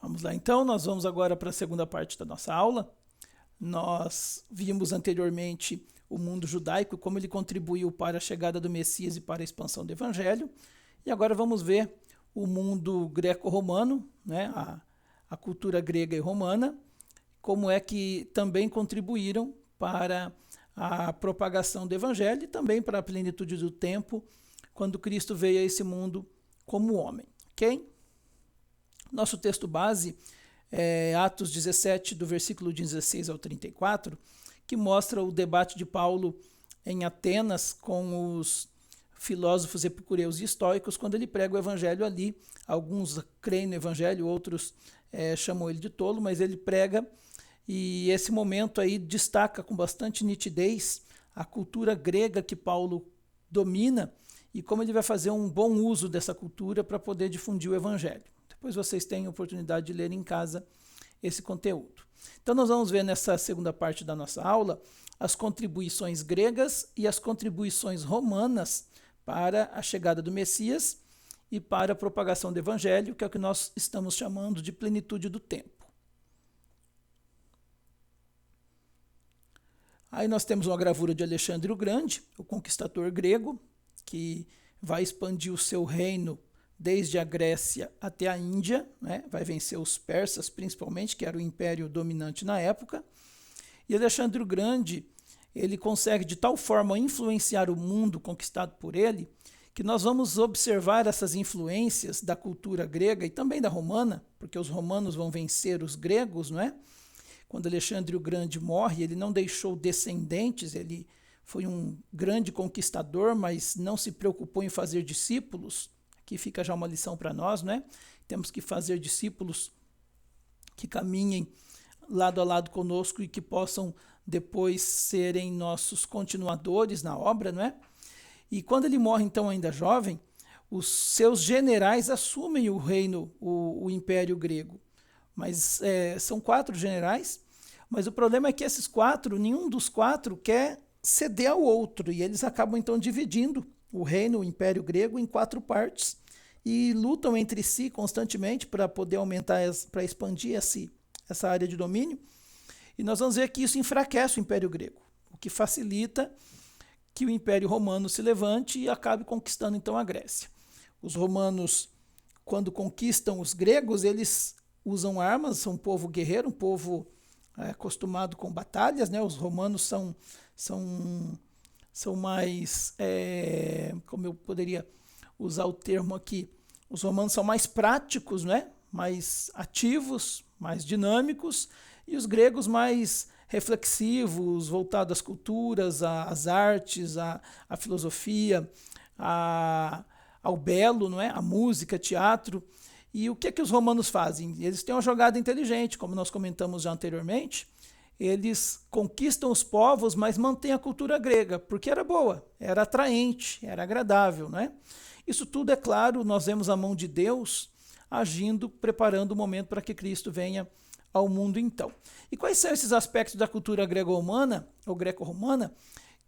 Vamos lá, então, nós vamos agora para a segunda parte da nossa aula. Nós vimos anteriormente o mundo judaico, como ele contribuiu para a chegada do Messias e para a expansão do Evangelho. E agora vamos ver o mundo greco-romano, né, a cultura grega e romana, como é que também contribuíram para a propagação do Evangelho e também para a plenitude do tempo, quando Cristo veio a esse mundo como homem. Ok? Nosso texto base é Atos 17, do versículo 16 ao 34, que mostra o debate de Paulo em Atenas com os filósofos epicureus e estoicos, quando ele prega o evangelho ali. Alguns creem no evangelho, outros chamam ele de tolo, mas ele prega, e esse momento aí destaca com bastante nitidez a cultura grega que Paulo domina e como ele vai fazer um bom uso dessa cultura para poder difundir o evangelho. Depois vocês têm a oportunidade de ler em casa esse conteúdo. Então nós vamos ver nessa segunda parte da nossa aula as contribuições gregas e as contribuições romanas para a chegada do Messias e para a propagação do Evangelho, que é o que nós estamos chamando de plenitude do tempo. Aí nós temos uma gravura de Alexandre o Grande, o conquistador grego, que vai expandir o seu reino desde a Grécia até a Índia, né? Vai vencer os persas, principalmente, que era o império dominante na época. E Alexandre o Grande, ele consegue de tal forma influenciar o mundo conquistado por ele, que nós vamos observar essas influências da cultura grega e também da romana, porque os romanos vão vencer os gregos, não é? Quando Alexandre o Grande morre, ele não deixou descendentes, ele foi um grande conquistador, mas não se preocupou em fazer discípulos. Aqui fica já uma lição para nós, né? Temos que fazer discípulos que caminhem lado a lado conosco e que possam depois serem nossos continuadores na obra, não é? E quando ele morre, então, ainda jovem, os seus generais assumem o reino, o império grego. Mas são 4 generais, mas o problema é que esses 4, nenhum dos 4 quer ceder ao outro, e eles acabam, então, dividindo o reino, o império grego, em 4 partes, e lutam entre si constantemente para poder aumentar, para expandir essa área de domínio. E nós vamos ver que isso enfraquece o império grego, o que facilita que o império romano se levante e acabe conquistando então a Grécia. Os romanos, quando conquistam os gregos, eles usam armas, são um povo guerreiro, um povo acostumado com batalhas, né? Os romanos são mais, como eu poderia usar o termo aqui, os romanos são mais práticos, né? Mais ativos, mais dinâmicos, e os gregos mais reflexivos, voltados às culturas, às artes, à filosofia, ao belo, não é? A música, teatro. E o que é que os romanos fazem? Eles têm uma jogada inteligente, como nós comentamos já anteriormente. Eles conquistam os povos, mas mantêm a cultura grega, porque era boa, era atraente, era agradável, né? Isso tudo, é claro, nós vemos a mão de Deus agindo, preparando o momento para que Cristo venha ao mundo então. E quais são esses aspectos da cultura grego-romana, ou greco-romana,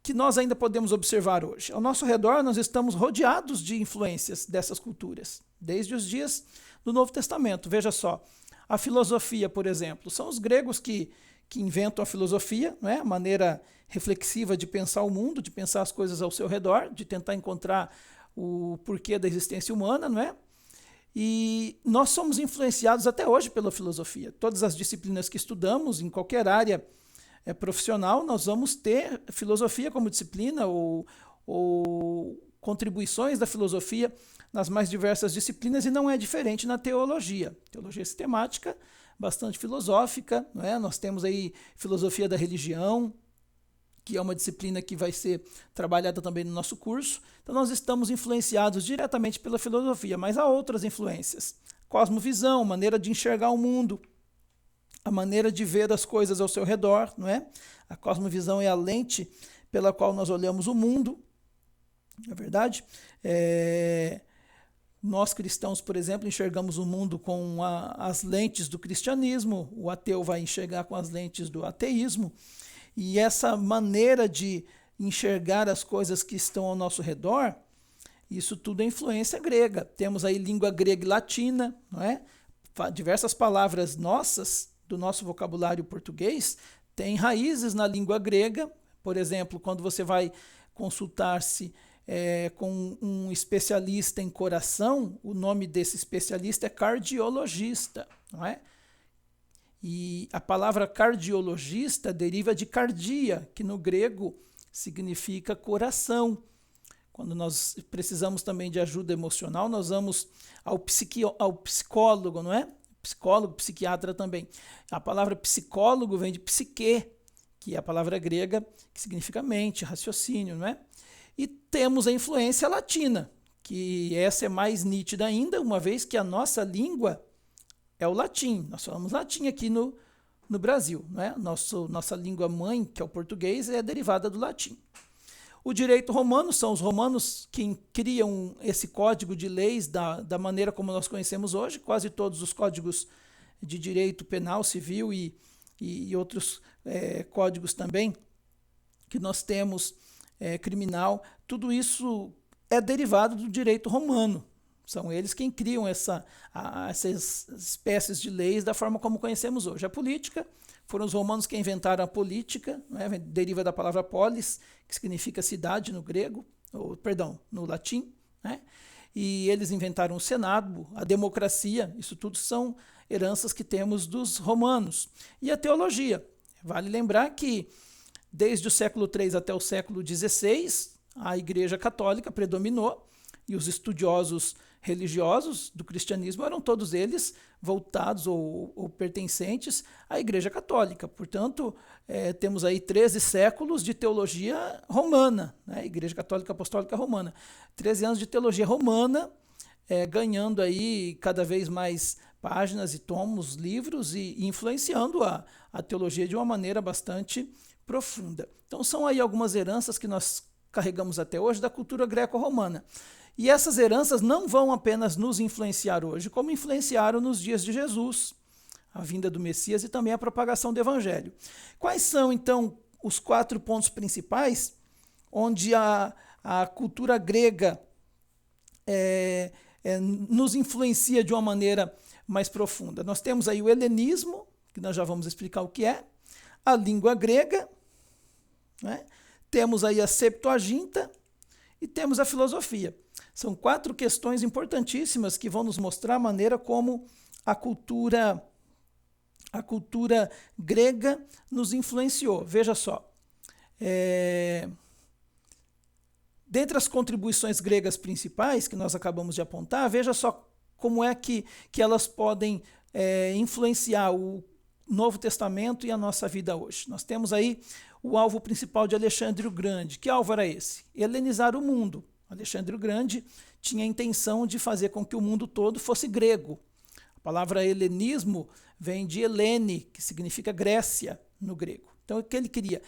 que nós ainda podemos observar hoje? Ao nosso redor, nós estamos rodeados de influências dessas culturas, desde os dias do Novo Testamento. Veja só, a filosofia, por exemplo, são os gregos que inventam a filosofia, não é? A maneira reflexiva de pensar o mundo, de pensar as coisas ao seu redor, de tentar encontrar o porquê da existência humana, não é? E nós somos influenciados até hoje pela filosofia. Todas as disciplinas que estudamos, em qualquer área profissional, nós vamos ter filosofia como disciplina ou contribuições da filosofia nas mais diversas disciplinas, e não é diferente na teologia. Teologia sistemática, bastante filosófica, não é? Nós temos aí filosofia da religião, que é uma disciplina que vai ser trabalhada também no nosso curso. Então nós estamos influenciados diretamente pela filosofia, mas há outras influências. Cosmovisão, maneira de enxergar o mundo, a maneira de ver as coisas ao seu redor, não é? A cosmovisão é a lente pela qual nós olhamos o mundo, não é verdade? Nós cristãos, por exemplo, enxergamos o mundo com as lentes do cristianismo, o ateu vai enxergar com as lentes do ateísmo. E essa maneira de enxergar as coisas que estão ao nosso redor, isso tudo é influência grega. Temos aí língua grega e latina, não é? diversas palavras nossas, do nosso vocabulário português, têm raízes na língua grega. Por exemplo, quando você vai consultar-se com um especialista em coração, o nome desse especialista é cardiologista, não é? E a palavra cardiologista deriva de cardia, que no grego significa coração. Quando nós precisamos também de ajuda emocional, nós vamos ao psicólogo, não é? Psicólogo, psiquiatra também. A palavra psicólogo vem de psique, que é a palavra grega que significa mente, raciocínio, não é? E temos a influência latina, que essa é mais nítida ainda, uma vez que a nossa língua é o latim. Nós falamos latim aqui no Brasil, não é? Nossa língua mãe, que é o português, é derivada do latim. O direito romano são os romanos que criam esse código de leis da maneira como nós conhecemos hoje. Quase todos os códigos de direito penal, civil e outros códigos também que nós temos, criminal, tudo isso é derivado do direito romano. São eles quem criam essas espécies de leis da forma como conhecemos hoje. A política, foram os romanos que inventaram a política, né? Deriva da palavra polis, que significa cidade no grego, no latim, né? E eles inventaram o Senado, a democracia, isso tudo são heranças que temos dos romanos. E a teologia. Vale lembrar que desde o século III até o século XVI, a Igreja Católica predominou e os estudiosos religiosos do cristianismo eram todos eles voltados ou pertencentes à Igreja Católica. Portanto, temos aí 13 séculos de teologia romana, né? Igreja Católica Apostólica Romana. 13 anos de teologia romana, ganhando aí cada vez mais páginas e tomos, livros e influenciando a teologia de uma maneira bastante profunda. Então, são aí algumas heranças que nós carregamos até hoje da cultura greco-romana. E essas heranças não vão apenas nos influenciar hoje, como influenciaram nos dias de Jesus, a vinda do Messias e também a propagação do Evangelho. Quais são, então, os 4 pontos principais onde a cultura grega nos influencia de uma maneira mais profunda? Nós temos aí o helenismo, que nós já vamos explicar o que é, a língua grega, né? Temos aí a Septuaginta e temos a filosofia. São 4 questões importantíssimas que vão nos mostrar a maneira como a cultura grega nos influenciou. Veja só, dentre as contribuições gregas principais que nós acabamos de apontar, veja só como é que elas podem influenciar o Novo Testamento e a nossa vida hoje. Nós temos aí o alvo principal de Alexandre o Grande. Que alvo era esse? Helenizar o mundo. Alexandre o Grande tinha a intenção de fazer com que o mundo todo fosse grego. A palavra helenismo vem de Helene, que significa Grécia no grego. Então, o que ele queria?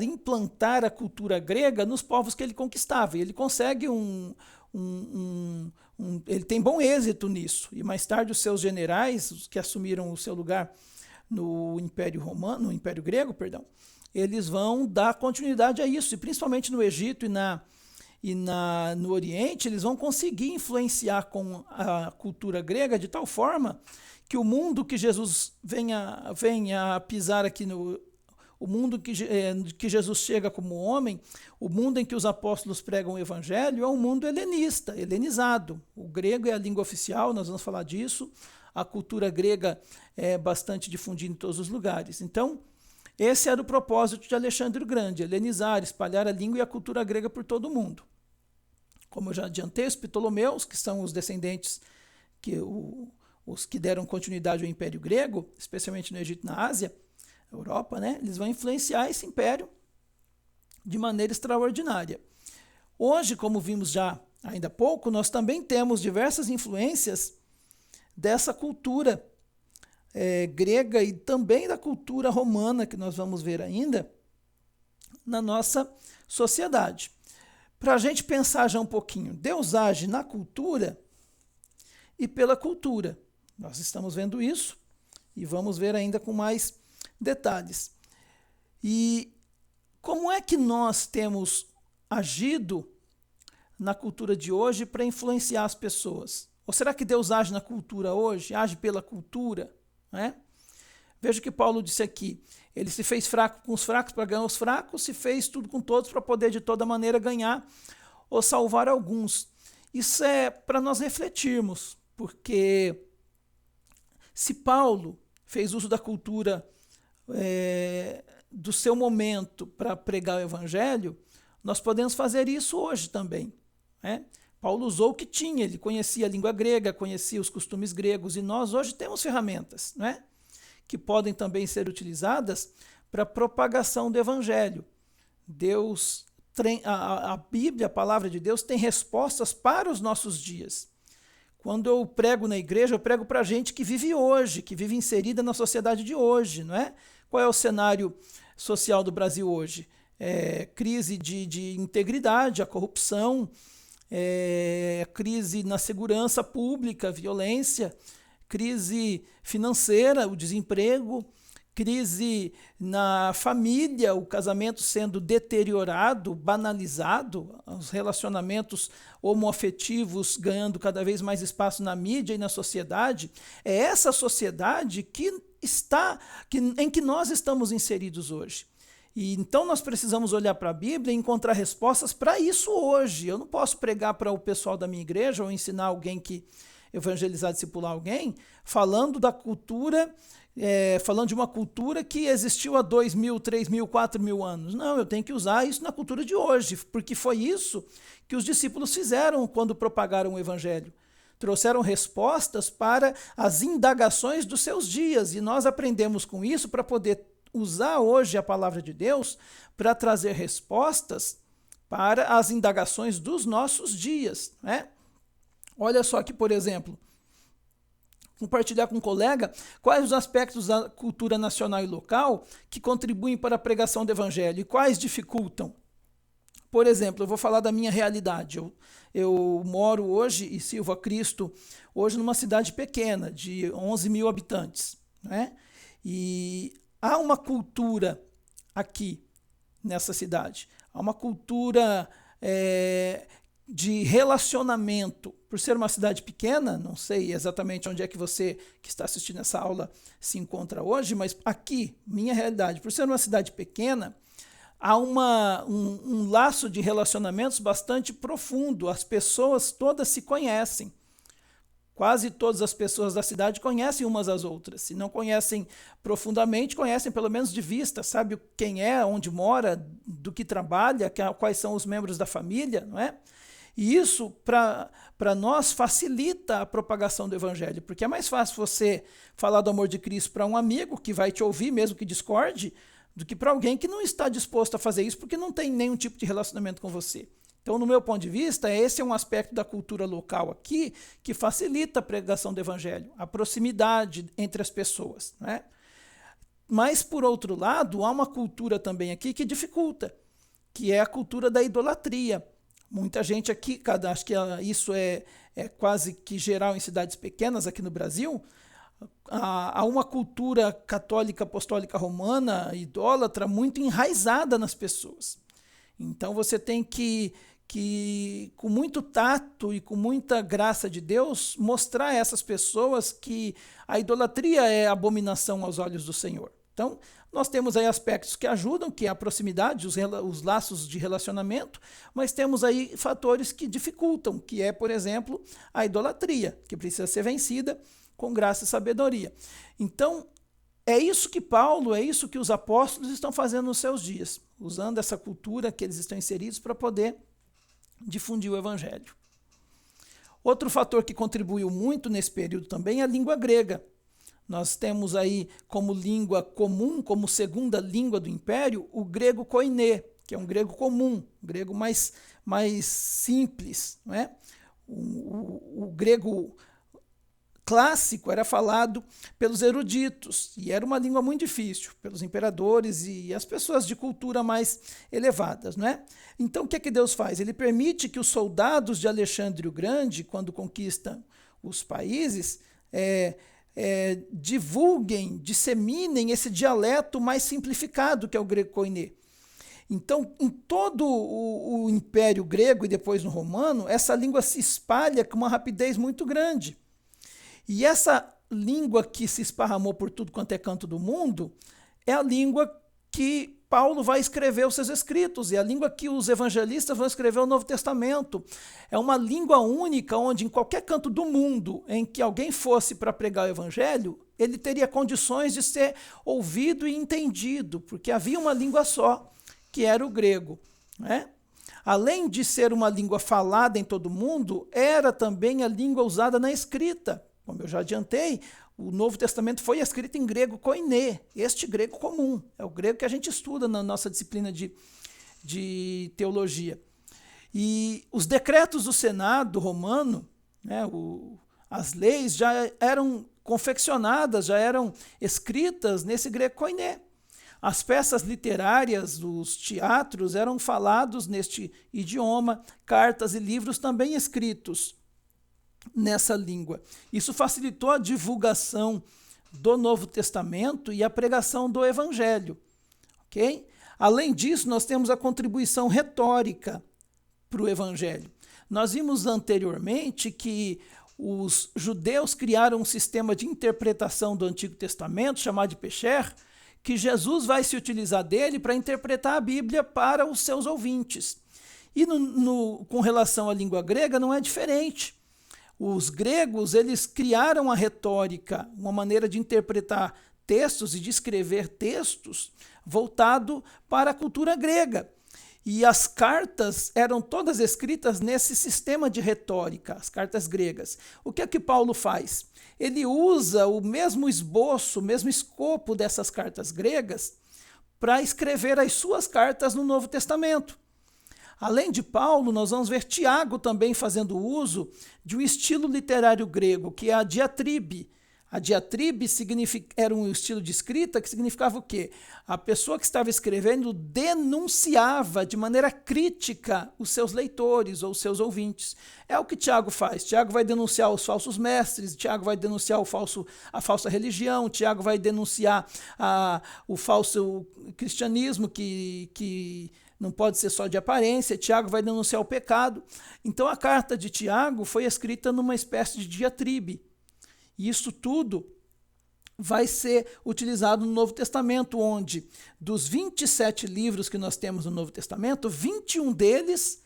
Implantar a cultura grega nos povos que ele conquistava. E ele consegue ele tem bom êxito nisso. E mais tarde os seus generais, os que assumiram o seu lugar no Império Grego, eles vão dar continuidade a isso. E principalmente no Egito e no Oriente, eles vão conseguir influenciar com a cultura grega de tal forma que o mundo que Jesus venha a pisar aqui o mundo que Jesus chega como homem, o mundo em que os apóstolos pregam o evangelho, é um mundo helenista, helenizado. O grego é a língua oficial, nós vamos falar disso. A cultura grega é bastante difundida em todos os lugares. Então, esse era o propósito de Alexandre o Grande, helenizar, espalhar a língua e a cultura grega por todo o mundo. Como eu já adiantei, os Ptolomeus, que são os descendentes, os que deram continuidade ao Império Grego, especialmente no Egito e na Ásia, Europa, né? Eles vão influenciar esse império de maneira extraordinária. Hoje, como vimos já ainda há pouco, nós também temos diversas influências dessa cultura grega e também da cultura romana, que nós vamos ver ainda, na nossa sociedade. Para a gente pensar já um pouquinho, Deus age na cultura e pela cultura. Nós estamos vendo isso e vamos ver ainda com mais detalhes. E como é que nós temos agido na cultura de hoje para influenciar as pessoas? Ou será que Deus age na cultura hoje? Age pela cultura? Né? Veja o que Paulo disse aqui. Ele se fez fraco com os fracos para ganhar os fracos, se fez tudo com todos para poder de toda maneira ganhar ou salvar alguns. Isso é para nós refletirmos, porque se Paulo fez uso da cultura do seu momento para pregar o evangelho, nós podemos fazer isso hoje também. Né? Paulo usou o que tinha, ele conhecia a língua grega, conhecia os costumes gregos, e nós hoje temos ferramentas, né, que podem também ser utilizadas para a propagação do evangelho. A Bíblia, a palavra de Deus, tem respostas para os nossos dias. Quando eu prego na igreja, eu prego para gente que vive hoje, que vive inserida na sociedade de hoje, não é? Qual é o cenário social do Brasil hoje? Crise de integridade, a corrupção, crise na segurança pública, violência, crise financeira, o desemprego, crise na família, o casamento sendo deteriorado, banalizado, os relacionamentos homoafetivos ganhando cada vez mais espaço na mídia e na sociedade. É essa sociedade em que nós estamos inseridos hoje. E então nós precisamos olhar para a Bíblia e encontrar respostas para isso hoje. Eu não posso pregar para o pessoal da minha igreja ou ensinar alguém que evangelizar, discipular alguém, falando da cultura, falando de uma cultura que existiu há 2.000, 3.000, 4.000 anos. Não, eu tenho que usar isso na cultura de hoje, porque foi isso que os discípulos fizeram quando propagaram o evangelho. Trouxeram respostas para as indagações dos seus dias, e nós aprendemos com isso para poder usar hoje a palavra de Deus para trazer respostas para as indagações dos nossos dias, né? Olha só aqui, por exemplo, compartilhar com um colega quais os aspectos da cultura nacional e local que contribuem para a pregação do evangelho e quais dificultam. Por exemplo, eu vou falar da minha realidade. Eu moro hoje e sirvo a Cristo hoje numa cidade pequena, de 11.000 habitantes, né? E há uma cultura aqui nessa cidade, há uma cultura de relacionamento. Por ser uma cidade pequena, não sei exatamente onde é que você que está assistindo essa aula se encontra hoje, mas aqui, minha realidade, por ser uma cidade pequena, há um laço de relacionamentos bastante profundo. As pessoas todas se conhecem. Quase todas as pessoas da cidade conhecem umas às outras. Se não conhecem profundamente, conhecem pelo menos de vista, sabe quem é, onde mora, do que trabalha, quais são os membros da família, não é? E isso, para nós, facilita a propagação do evangelho, porque é mais fácil você falar do amor de Cristo para um amigo que vai te ouvir, mesmo que discorde, do que para alguém que não está disposto a fazer isso porque não tem nenhum tipo de relacionamento com você. Então, no meu ponto de vista, esse é um aspecto da cultura local aqui que facilita a pregação do evangelho, a proximidade entre as pessoas, né? Mas, por outro lado, há uma cultura também aqui que dificulta, que é a cultura da idolatria. Muita gente aqui, acho que isso é quase que geral em cidades pequenas aqui no Brasil, há uma cultura católica apostólica romana, idólatra, muito enraizada nas pessoas. Então você tem que com muito tato e com muita graça de Deus, mostrar a essas pessoas que a idolatria é abominação aos olhos do Senhor. Então, nós temos aí aspectos que ajudam, que é a proximidade, os laços de relacionamento, mas temos aí fatores que dificultam, que é, por exemplo, a idolatria, que precisa ser vencida com graça e sabedoria. Então, é isso que Paulo, é isso que os apóstolos estão fazendo nos seus dias, usando essa cultura que eles estão inseridos para poder difundir o evangelho. Outro fator que contribuiu muito nesse período também é a língua grega. Nós temos aí como língua comum, como segunda língua do império, o grego koiné, que é um grego comum, um grego mais simples, não é? O grego clássico era falado pelos eruditos e era uma língua muito difícil, pelos imperadores e as pessoas de cultura mais elevadas, não é? Então o que é que Deus faz? Ele permite que os soldados de Alexandre o Grande, quando conquistam os países, divulguem, disseminem esse dialeto mais simplificado que é o grego koiné. Então, em todo o Império Grego e depois no Romano, essa língua se espalha com uma rapidez muito grande. E essa língua que se esparramou por tudo quanto é canto do mundo é a língua que Paulo vai escrever os seus escritos, e a língua que os evangelistas vão escrever o Novo Testamento. É uma língua única onde em qualquer canto do mundo em que alguém fosse para pregar o evangelho, ele teria condições de ser ouvido e entendido, porque havia uma língua só, que era o grego, né? Além de ser uma língua falada em todo mundo, era também a língua usada na escrita. Como eu já adiantei, o Novo Testamento foi escrito em grego koiné, este grego comum, é o grego que a gente estuda na nossa disciplina de teologia. E os decretos do Senado romano, né, as leis já eram confeccionadas, já eram escritas nesse grego koiné. As peças literárias, os teatros eram falados neste idioma, cartas e livros também escritos nessa língua. Isso facilitou a divulgação do Novo Testamento e a pregação do Evangelho. Okay? Além disso, nós temos a contribuição retórica para o Evangelho. Nós vimos anteriormente que os judeus criaram um sistema de interpretação do Antigo Testamento, chamado de Pesher, que Jesus vai se utilizar dele para interpretar a Bíblia para os seus ouvintes. E com relação à língua grega não é diferente. Os gregos, eles criaram a retórica, uma maneira de interpretar textos e de escrever textos voltado para a cultura grega. E as cartas eram todas escritas nesse sistema de retórica, as cartas gregas. O que é que Paulo faz? Ele usa o mesmo esboço, o mesmo escopo dessas cartas gregas para escrever as suas cartas no Novo Testamento. Além de Paulo, nós vamos ver Tiago também fazendo uso de um estilo literário grego, que é a diatribe. A diatribe era um estilo de escrita que significava o quê? A pessoa que estava escrevendo denunciava de maneira crítica os seus leitores ou os seus ouvintes. É o que Tiago faz. Tiago vai denunciar os falsos mestres, Tiago vai denunciar a falsa religião, Tiago vai denunciar o falso cristianismo que não pode ser só de aparência. Tiago vai denunciar o pecado. Então a carta de Tiago foi escrita numa espécie de diatribe. E isso tudo vai ser utilizado no Novo Testamento, onde dos 27 livros que nós temos no Novo Testamento, 21 deles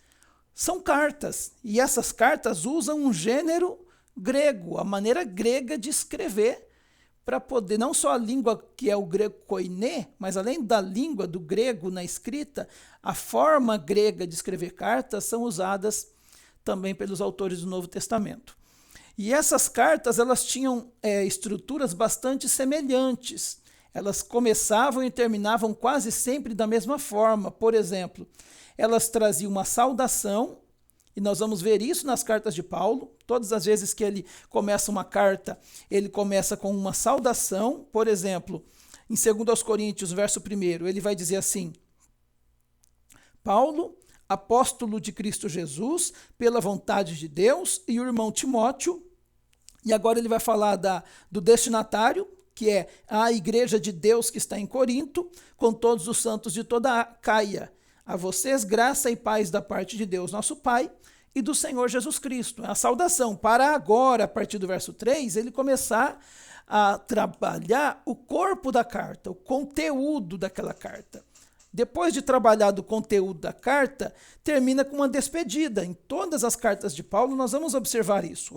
são cartas. E essas cartas usam um gênero grego, a maneira grega de escrever, para poder, não só a língua que é o grego koiné, mas além da língua do grego na escrita, a forma grega de escrever cartas são usadas também pelos autores do Novo Testamento. E essas cartas, elas tinham estruturas bastante semelhantes. Elas começavam e terminavam quase sempre da mesma forma. Por exemplo, elas traziam uma saudação, e nós vamos ver isso nas cartas de Paulo. Todas as vezes que ele começa uma carta, ele começa com uma saudação. Por exemplo, em 2 Coríntios, verso 1, ele vai dizer assim: Paulo, apóstolo de Cristo Jesus, pela vontade de Deus, e o irmão Timóteo. E agora ele vai falar do destinatário, que é a igreja de Deus que está em Corinto, com todos os santos de toda a Caia. A vocês, graça e paz da parte de Deus, nosso Pai, e do Senhor Jesus Cristo. A saudação, para agora, a partir do verso 3, ele começar a trabalhar o corpo da carta, o conteúdo daquela carta. Depois de trabalhar do conteúdo da carta, termina com uma despedida. Em todas as cartas de Paulo, nós vamos observar isso.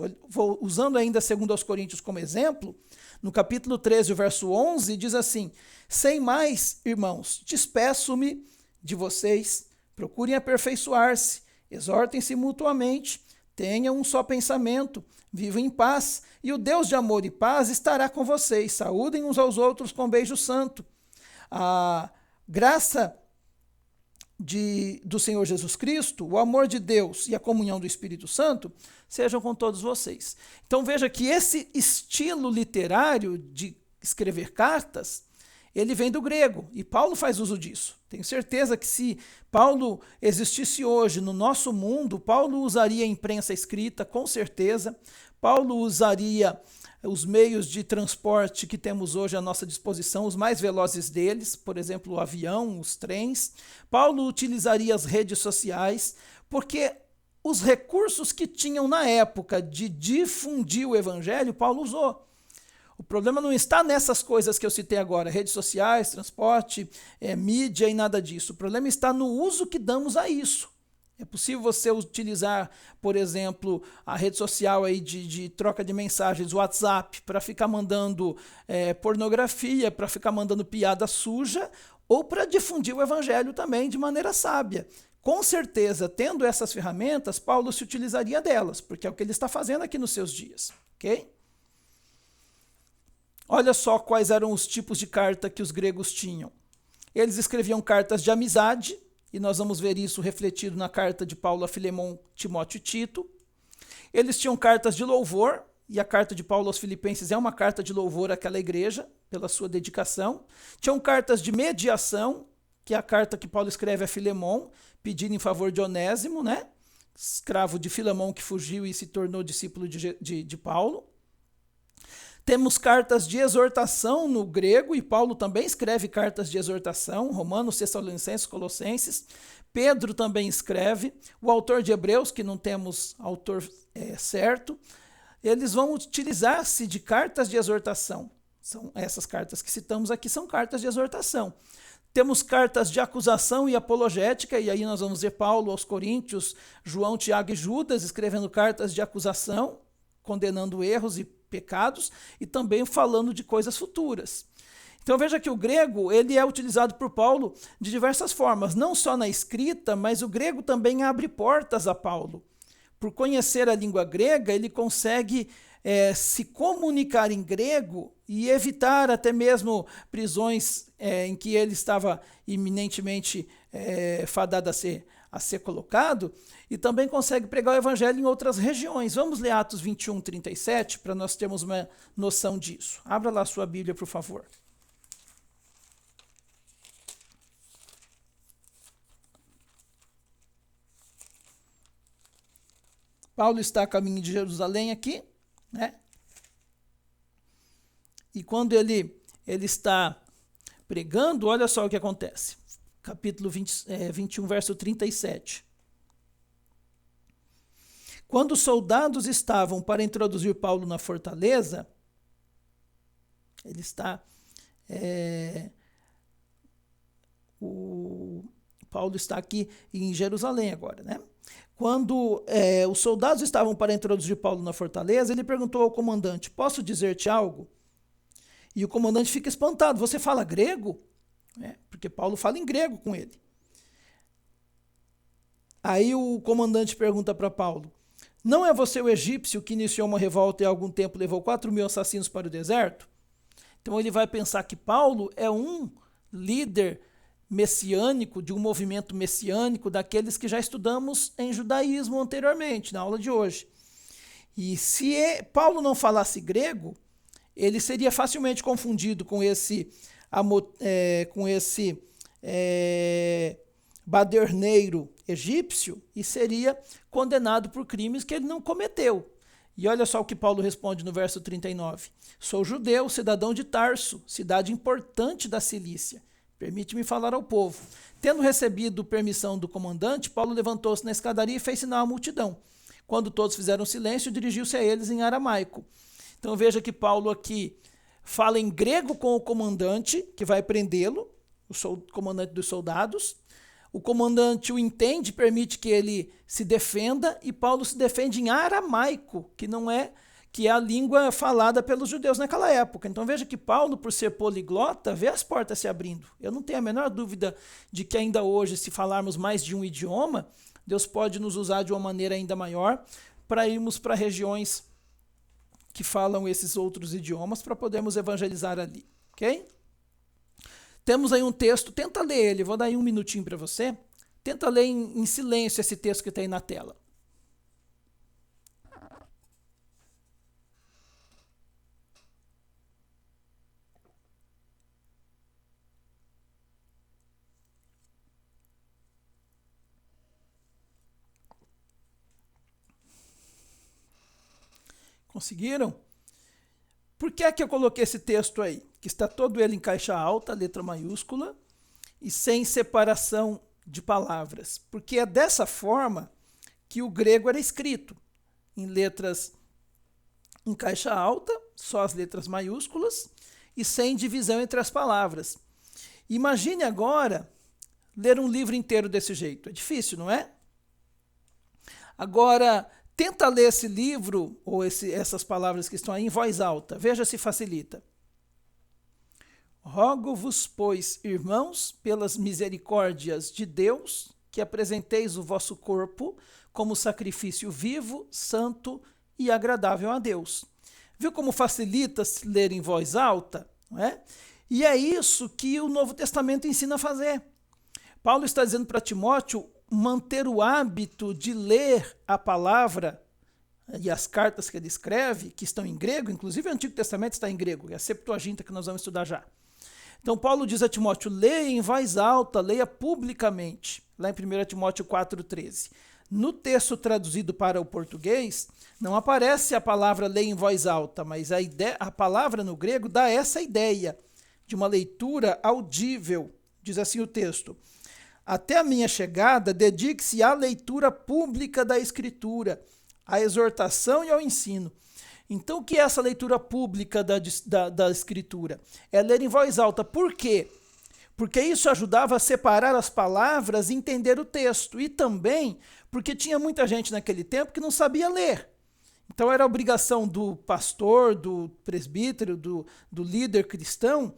Usando ainda 2 Coríntios como exemplo, no capítulo 13, o verso 11, diz assim: sem mais, irmãos, despeço-me de vocês, procurem aperfeiçoar-se, exortem-se mutuamente, tenham um só pensamento, vivam em paz, e o Deus de amor e paz estará com vocês. Saúdem uns aos outros com beijo santo. A graça do Senhor Jesus Cristo, o amor de Deus e a comunhão do Espírito Santo sejam com todos vocês. Então veja que esse estilo literário de escrever cartas, ele vem do grego, e Paulo faz uso disso. Tenho certeza que se Paulo existisse hoje no nosso mundo, Paulo usaria a imprensa escrita, com certeza. Paulo usaria os meios de transporte que temos hoje à nossa disposição, os mais velozes deles, por exemplo, o avião, os trens. Paulo utilizaria as redes sociais, porque os recursos que tinham na época de difundir o evangelho, Paulo usou. O problema não está nessas coisas que eu citei agora, redes sociais, transporte, mídia e nada disso. O problema está no uso que damos a isso. É possível você utilizar, por exemplo, a rede social aí de troca de mensagens, o WhatsApp, para ficar mandando pornografia, para ficar mandando piada suja, ou para difundir o evangelho também de maneira sábia. Com certeza, tendo essas ferramentas, Paulo se utilizaria delas, porque é o que ele está fazendo aqui nos seus dias. Ok? Olha só quais eram os tipos de carta que os gregos tinham. Eles escreviam cartas de amizade, e nós vamos ver isso refletido na carta de Paulo a Filemon, Timóteo e Tito. Eles tinham cartas de louvor, e a carta de Paulo aos Filipenses é uma carta de louvor àquela igreja, pela sua dedicação. Tinham cartas de mediação, que é a carta que Paulo escreve a Filemon, pedindo em favor de Onésimo, né? Escravo de Filemon que fugiu e se tornou discípulo de Paulo. Temos cartas de exortação no grego, e Paulo também escreve cartas de exortação, Romanos, Tessalonicenses, Colossenses. Pedro também escreve. O autor de Hebreus, que não temos autor certo, eles vão utilizar-se de cartas de exortação. São essas cartas que citamos aqui, são cartas de exortação. Temos cartas de acusação e apologética, e aí nós vamos ver Paulo aos Coríntios, João, Tiago e Judas escrevendo cartas de acusação, condenando erros e pecados, e também falando de coisas futuras. Então veja que o grego ele é utilizado por Paulo de diversas formas, não só na escrita, mas o grego também abre portas a Paulo. Por conhecer a língua grega, ele consegue se comunicar em grego e evitar até mesmo prisões em que ele estava iminentemente fadado a ser colocado, e também consegue pregar o evangelho em outras regiões. Vamos ler Atos 21, 37, para nós termos uma noção disso. Abra lá a sua Bíblia, por favor. Paulo está a caminho de Jerusalém aqui, né? E quando ele está pregando, olha só o que acontece. Capítulo 21, verso 37. Quando os soldados estavam para introduzir Paulo na fortaleza, ele está... Paulo está aqui em Jerusalém agora, né? Quando os soldados estavam para introduzir Paulo na fortaleza, ele perguntou ao comandante, posso dizer-te algo? E o comandante fica espantado, você fala grego? Porque Paulo fala em grego com ele. Aí o comandante pergunta para Paulo, não é você o egípcio que iniciou uma revolta e há algum tempo levou 4.000 assassinos para o deserto? Então ele vai pensar que Paulo é um líder messiânico, de um movimento messiânico, daqueles que já estudamos em judaísmo anteriormente, na aula de hoje. E se Paulo não falasse grego, ele seria facilmente confundido com esse baderneiro egípcio e seria condenado por crimes que ele não cometeu. E olha só o que Paulo responde no verso 39. Sou judeu, cidadão de Tarso, cidade importante da Cilícia. Permite-me falar ao povo. Tendo recebido permissão do comandante, Paulo levantou-se na escadaria e fez sinal à multidão. Quando todos fizeram silêncio, dirigiu-se a eles em aramaico. Então veja que Paulo aqui fala em grego com o comandante, que vai prendê-lo, o comandante dos soldados. O comandante o entende, permite que ele se defenda, e Paulo se defende em aramaico, que é a língua falada pelos judeus naquela época. Então veja que Paulo, por ser poliglota, vê as portas se abrindo. Eu não tenho a menor dúvida de que ainda hoje, se falarmos mais de um idioma, Deus pode nos usar de uma maneira ainda maior para irmos para regiões que falam esses outros idiomas para podermos evangelizar ali, ok? Temos aí um texto, tenta ler ele, vou dar aí um minutinho para você. Tenta ler em silêncio esse texto que está aí na tela. Conseguiram? Por que é que eu coloquei esse texto aí? Que está todo ele em caixa alta, letra maiúscula, e sem separação de palavras. Porque é dessa forma que o grego era escrito, em letras em caixa alta, só as letras maiúsculas, e sem divisão entre as palavras. Imagine agora ler um livro inteiro desse jeito. É difícil, não é? Agora, tenta ler esse livro, ou essas palavras que estão aí, em voz alta. Veja se facilita. Rogo-vos, pois, irmãos, pelas misericórdias de Deus, que apresenteis o vosso corpo como sacrifício vivo, santo e agradável a Deus. Viu como facilita ler em voz alta? Não é? E é isso que o Novo Testamento ensina a fazer. Paulo está dizendo para Timóteo manter o hábito de ler a palavra e as cartas que ele escreve, que estão em grego, inclusive o Antigo Testamento está em grego, é a Septuaginta que nós vamos estudar já. Então Paulo diz a Timóteo, leia em voz alta, leia publicamente, lá em 1 Timóteo 4,13. No texto traduzido para o português, não aparece a palavra leia em voz alta, mas a palavra no grego dá essa ideia de uma leitura audível. Diz assim o texto: até a minha chegada, dedique-se à leitura pública da Escritura, à exortação e ao ensino. Então, o que é essa leitura pública da Escritura? É ler em voz alta. Por quê? Porque isso ajudava a separar as palavras e entender o texto. E também porque tinha muita gente naquele tempo que não sabia ler. Então, era obrigação do pastor, do presbítero, do líder cristão,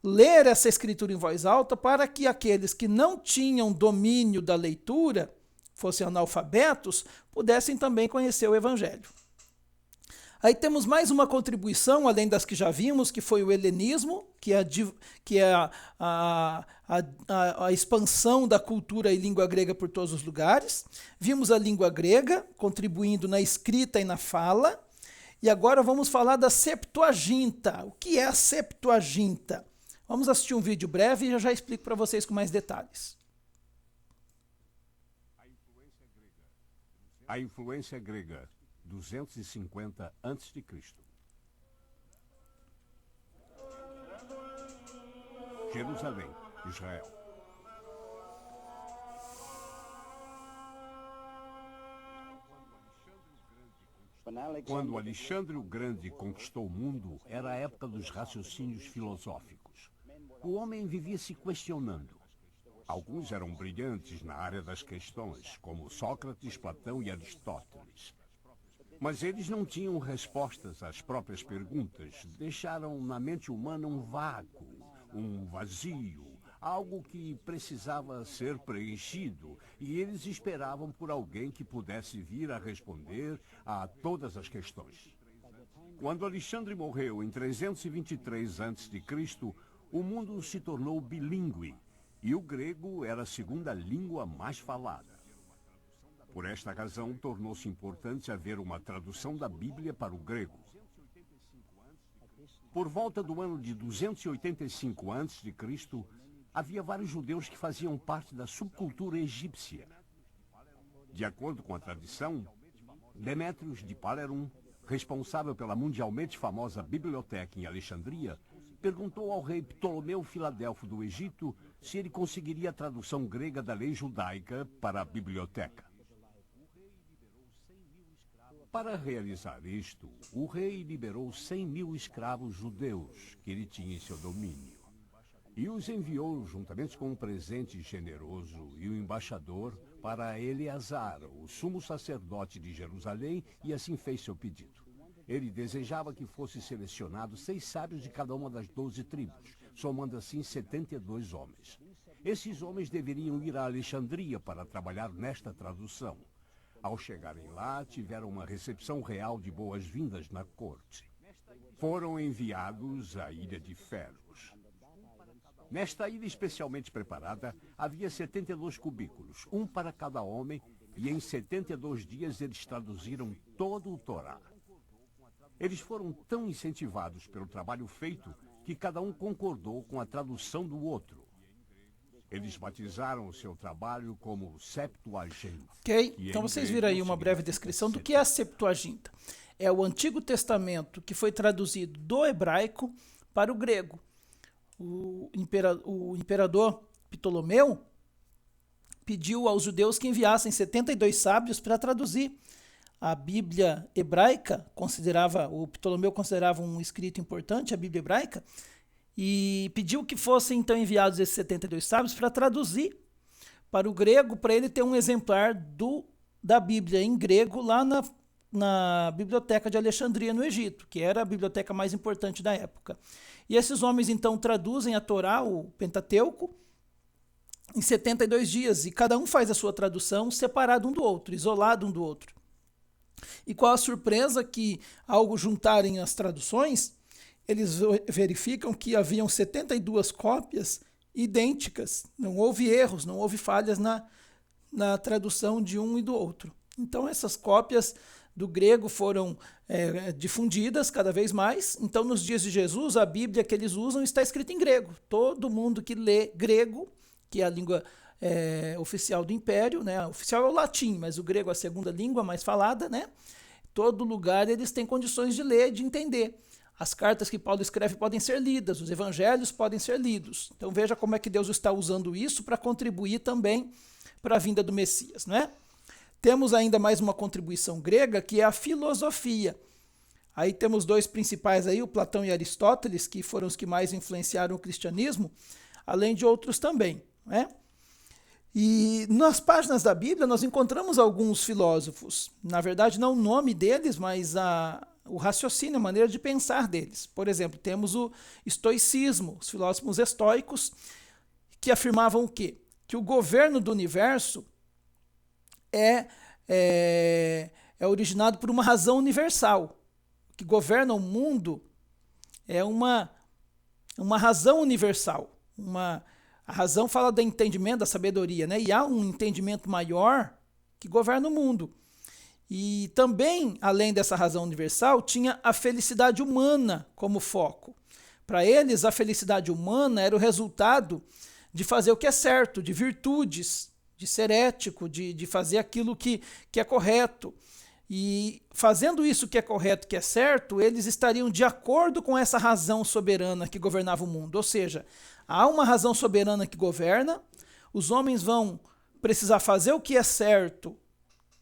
ler essa escritura em voz alta para que aqueles que não tinham domínio da leitura, fossem analfabetos, pudessem também conhecer o Evangelho. Aí temos mais uma contribuição, além das que já vimos, que foi o helenismo, que é a expansão da cultura e língua grega por todos os lugares. Vimos a língua grega, contribuindo na escrita e na fala. E agora vamos falar da Septuaginta. O que é a Septuaginta? Vamos assistir um vídeo breve e eu já explico para vocês com mais detalhes. A influência grega, 250 a.C. Jerusalém, Israel. Quando Alexandre o Grande conquistou o mundo, era a época dos raciocínios filosóficos. O homem vivia se questionando. Alguns eram brilhantes na área das questões, como Sócrates, Platão e Aristóteles. Mas eles não tinham respostas às próprias perguntas, deixaram na mente humana um vácuo, um vazio, algo que precisava ser preenchido, e eles esperavam por alguém que pudesse vir a responder a todas as questões. Quando Alexandre morreu em 323 a.C., o mundo se tornou bilíngue, e o grego era a segunda língua mais falada. Por esta razão, tornou-se importante haver uma tradução da Bíblia para o grego. Por volta do ano de 285 a.C., havia vários judeus que faziam parte da subcultura egípcia. De acordo com a tradição, Demétrios de Palerum, responsável pela mundialmente famosa biblioteca em Alexandria, perguntou ao rei Ptolomeu Filadelfo do Egito se ele conseguiria a tradução grega da lei judaica para a biblioteca. Para realizar isto, o rei liberou 100.000 escravos judeus que ele tinha em seu domínio e os enviou juntamente com um presente generoso e o embaixador para Eleazar, o sumo sacerdote de Jerusalém, e assim fez seu pedido. Ele desejava que fossem selecionados 6 sábios de cada uma das 12 tribos, somando assim 72 homens. Esses homens deveriam ir a Alexandria para trabalhar nesta tradução. Ao chegarem lá, tiveram uma recepção real de boas-vindas na corte. Foram enviados à Ilha de Ferros. Nesta ilha especialmente preparada, havia 72 cubículos, um para cada homem, e em 72 dias eles traduziram todo o Torá. Eles foram tão incentivados pelo trabalho feito que cada um concordou com a tradução do outro. Eles batizaram o seu trabalho como Septuaginta. Ok? Então vocês viram aí uma breve descrição do que é a Septuaginta. É o Antigo Testamento que foi traduzido do hebraico para o grego. O imperador Ptolomeu pediu aos judeus que enviassem 72 sábios para traduzir a Bíblia hebraica. O Ptolomeu considerava um escrito importante, a Bíblia hebraica, e pediu que fossem então enviados esses 72 sábios para traduzir para o grego, para ele ter um exemplar da Bíblia em grego lá na Biblioteca de Alexandria, no Egito, que era a biblioteca mais importante da época. E esses homens então traduzem a Torá, o Pentateuco, em 72 dias, e cada um faz a sua tradução separado um do outro, isolado um do outro. E qual a surpresa que, ao juntarem as traduções, eles verificam que haviam 72 cópias idênticas, não houve erros, não houve falhas na tradução de um e do outro. Então essas cópias do grego foram difundidas cada vez mais. Então nos dias de Jesus, a Bíblia que eles usam está escrita em grego. Todo mundo que lê grego, que é a língua oficial do Império, né? Oficial é o latim, mas o grego é a segunda língua mais falada, né? Todo lugar eles têm condições de ler, de entender. As cartas que Paulo escreve podem ser lidas, os evangelhos podem ser lidos. Então veja como é que Deus está usando isso para contribuir também para a vinda do Messias, não é? Temos ainda mais uma contribuição grega, que é a filosofia. Aí temos dois principais aí, o Platão e Aristóteles, que foram os que mais influenciaram o cristianismo, além de outros também, né? E nas páginas da Bíblia nós encontramos alguns filósofos. Na verdade, não o nome deles, mas o raciocínio, a maneira de pensar deles. Por exemplo, temos o estoicismo, os filósofos estoicos, que afirmavam o quê? Que o governo do universo é originado por uma razão universal. O que governa o mundo é uma razão universal. A razão fala do entendimento, da sabedoria, né? E há um entendimento maior que governa o mundo. E também, além dessa razão universal, tinha a felicidade humana como foco. Para eles, a felicidade humana era o resultado de fazer o que é certo, de virtudes, de ser ético, de fazer aquilo que é correto. E fazendo isso que é correto, que é certo, eles estariam de acordo com essa razão soberana que governava o mundo. Ou seja, há uma razão soberana que governa, os homens vão precisar fazer o que é certo,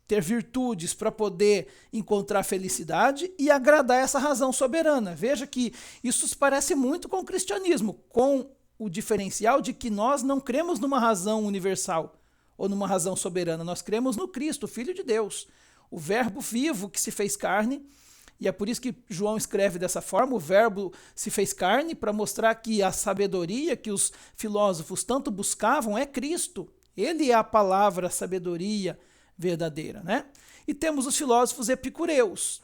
ter virtudes para poder encontrar felicidade e agradar essa razão soberana. Veja que isso se parece muito com o cristianismo, com o diferencial de que nós não cremos numa razão universal ou numa razão soberana, nós cremos no Cristo, o Filho de Deus, o Verbo vivo que se fez carne, e é por isso que João escreve dessa forma, o Verbo se fez carne, para mostrar que a sabedoria que os filósofos tanto buscavam é Cristo. Ele é a palavra, a sabedoria verdadeira, né? E temos os filósofos epicureus.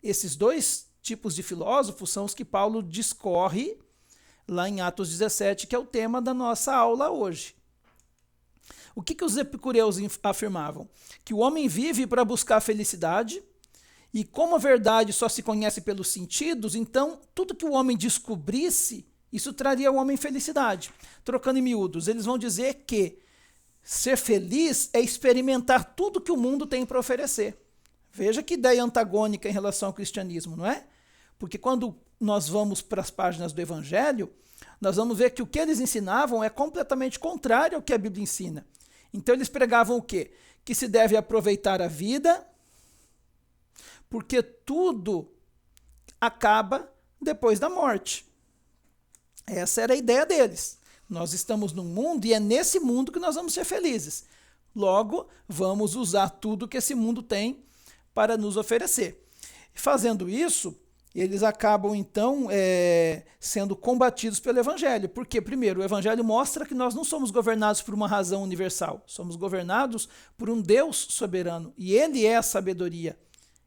Esses dois tipos de filósofos são os que Paulo discorre lá em Atos 17, que é o tema da nossa aula hoje. O que os epicureus afirmavam? Que o homem vive para buscar a felicidade, e como a verdade só se conhece pelos sentidos, então tudo que o homem descobrisse, isso traria ao homem felicidade. Trocando em miúdos, eles vão dizer que ser feliz é experimentar tudo que o mundo tem para oferecer. Veja que ideia antagônica em relação ao cristianismo, não é? Porque quando nós vamos para as páginas do Evangelho, nós vamos ver que o que eles ensinavam é completamente contrário ao que a Bíblia ensina. Então eles pregavam o quê? Que se deve aproveitar a vida, porque tudo acaba depois da morte. Essa era a ideia deles. Nós estamos num mundo e é nesse mundo que nós vamos ser felizes. Logo, vamos usar tudo que esse mundo tem para nos oferecer. Fazendo isso, eles acabam, então, sendo combatidos pelo Evangelho. Porque, primeiro, o Evangelho mostra que nós não somos governados por uma razão universal. Somos governados por um Deus soberano. E Ele é a sabedoria.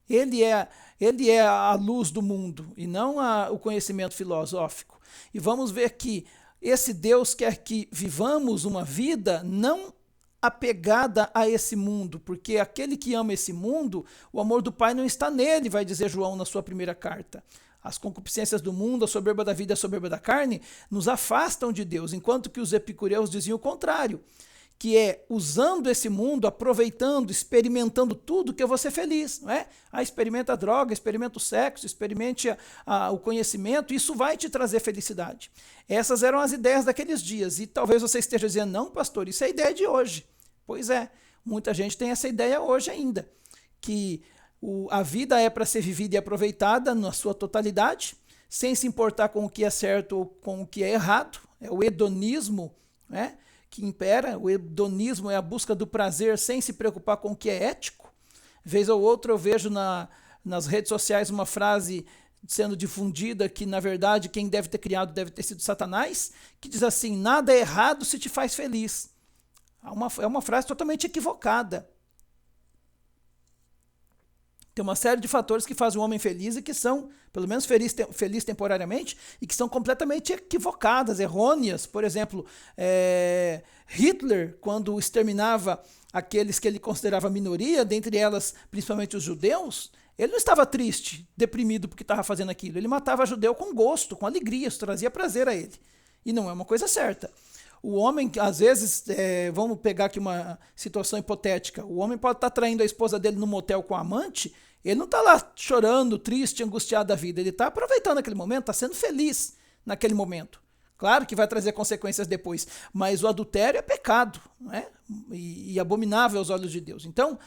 Ele é a luz do mundo e não o conhecimento filosófico. E vamos ver que esse Deus quer que vivamos uma vida não apegada a esse mundo, porque aquele que ama esse mundo, o amor do Pai não está nele, vai dizer João na sua primeira carta. As concupiscências do mundo, a soberba da vida e a soberba da carne, nos afastam de Deus, enquanto que os epicureus diziam o contrário, que é usando esse mundo, aproveitando, experimentando tudo, que eu vou ser feliz, não é? Experimenta a droga, experimenta o sexo, experimente o conhecimento, isso vai te trazer felicidade. Essas eram as ideias daqueles dias, e talvez você esteja dizendo, não, pastor, isso é a ideia de hoje. Pois é, muita gente tem essa ideia hoje ainda, que a vida é para ser vivida e aproveitada na sua totalidade, sem se importar com o que é certo ou com o que é errado. É o hedonismo, né, que impera. O hedonismo é a busca do prazer sem se preocupar com o que é ético. Vez ou outra eu vejo nas redes sociais uma frase sendo difundida que, na verdade, quem deve ter criado deve ter sido Satanás, que diz assim, nada é errado se te faz feliz. É uma frase totalmente equivocada. Tem uma série de fatores que fazem o homem feliz e que são, pelo menos feliz temporariamente, e que são completamente equivocadas, errôneas. Por exemplo, Hitler, quando exterminava aqueles que ele considerava minoria, dentre elas principalmente os judeus, ele não estava triste, deprimido porque estava fazendo aquilo. Ele matava judeu com gosto, com alegria, isso trazia prazer a ele. E não é uma coisa certa. O homem, às vezes, vamos pegar aqui uma situação hipotética, o homem pode estar traindo a esposa dele no motel com a amante, ele não está lá chorando, triste, angustiado da vida, ele está aproveitando aquele momento, está sendo feliz naquele momento. Claro que vai trazer consequências depois, mas o adultério é pecado, né? E abominável aos olhos de Deus. Então,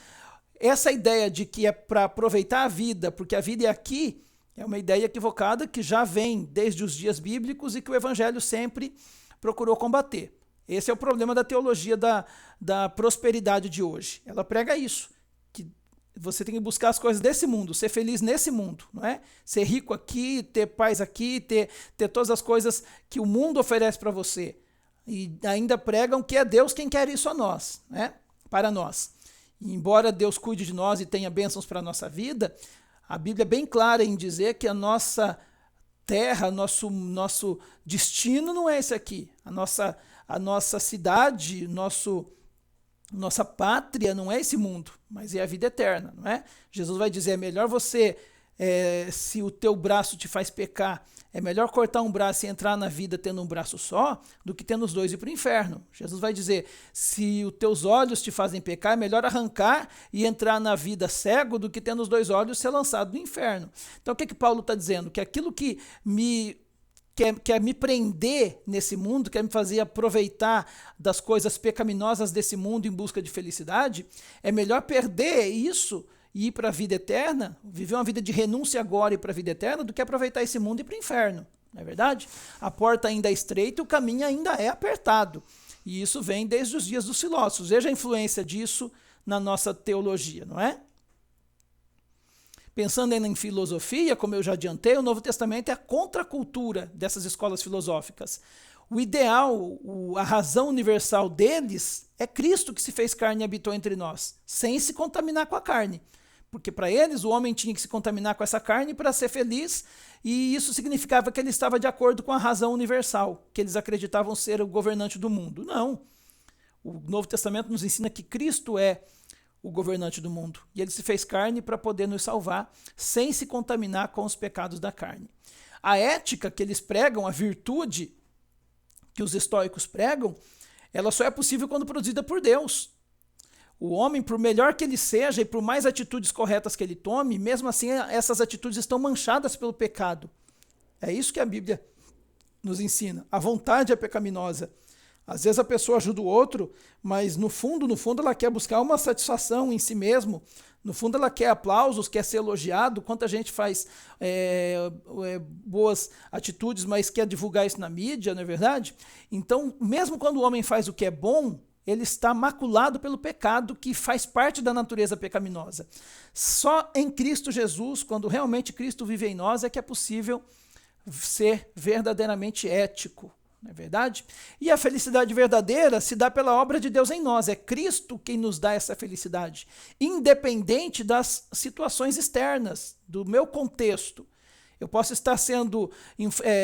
essa ideia de que é para aproveitar a vida, porque a vida é aqui, é uma ideia equivocada que já vem desde os dias bíblicos e que o evangelho sempre procurou combater. Esse é o problema da teologia da prosperidade de hoje. Ela prega isso, que você tem que buscar as coisas desse mundo, ser feliz nesse mundo, não é? Ser rico aqui, ter paz aqui, ter todas as coisas que o mundo oferece para você. E ainda pregam que é Deus quem quer isso a nós, né? Para nós. E embora Deus cuide de nós e tenha bênçãos para a nossa vida, a Bíblia é bem clara em dizer que a nossa terra, nosso destino não é esse aqui. A nossa cidade, nossa pátria não é esse mundo, mas é a vida eterna, não é? Jesus vai dizer, é melhor você, se o teu braço te faz pecar, é melhor cortar um braço e entrar na vida tendo um braço só, do que tendo os dois e ir para o inferno. Jesus vai dizer, se os teus olhos te fazem pecar, é melhor arrancar e entrar na vida cego, do que tendo os dois olhos ser lançado no inferno. Então o que Paulo está dizendo? Que aquilo que quer me prender nesse mundo, quer me fazer aproveitar das coisas pecaminosas desse mundo em busca de felicidade, é melhor perder isso e ir para a vida eterna, viver uma vida de renúncia agora e ir para a vida eterna, do que aproveitar esse mundo e ir para o inferno. Não é verdade? A porta ainda é estreita e o caminho ainda é apertado. E isso vem desde os dias dos filósofos. Veja a influência disso na nossa teologia, não é? Pensando ainda em filosofia, como eu já adiantei, o Novo Testamento é a contracultura dessas escolas filosóficas. O ideal, a razão universal deles é Cristo que se fez carne e habitou entre nós, sem se contaminar com a carne. Porque para eles o homem tinha que se contaminar com essa carne para ser feliz, e isso significava que ele estava de acordo com a razão universal, que eles acreditavam ser o governante do mundo. Não. O Novo Testamento nos ensina que Cristo é o governante do mundo, e ele se fez carne para poder nos salvar, sem se contaminar com os pecados da carne. A ética que eles pregam, a virtude que os estoicos pregam, ela só é possível quando produzida por Deus. O homem, por melhor que ele seja e por mais atitudes corretas que ele tome, mesmo assim essas atitudes estão manchadas pelo pecado. É isso que a Bíblia nos ensina. A vontade é pecaminosa. Às vezes a pessoa ajuda o outro, mas no fundo ela quer buscar uma satisfação em si mesmo. No fundo ela quer aplausos, quer ser elogiado. Quanta gente faz boas atitudes, mas quer divulgar isso na mídia, não é verdade? Então, mesmo quando o homem faz o que é bom, ele está maculado pelo pecado que faz parte da natureza pecaminosa. Só em Cristo Jesus, quando realmente Cristo vive em nós, é que é possível ser verdadeiramente ético. Não é verdade? E a felicidade verdadeira se dá pela obra de Deus em nós. É Cristo quem nos dá essa felicidade, independente das situações externas, do meu contexto. Eu posso estar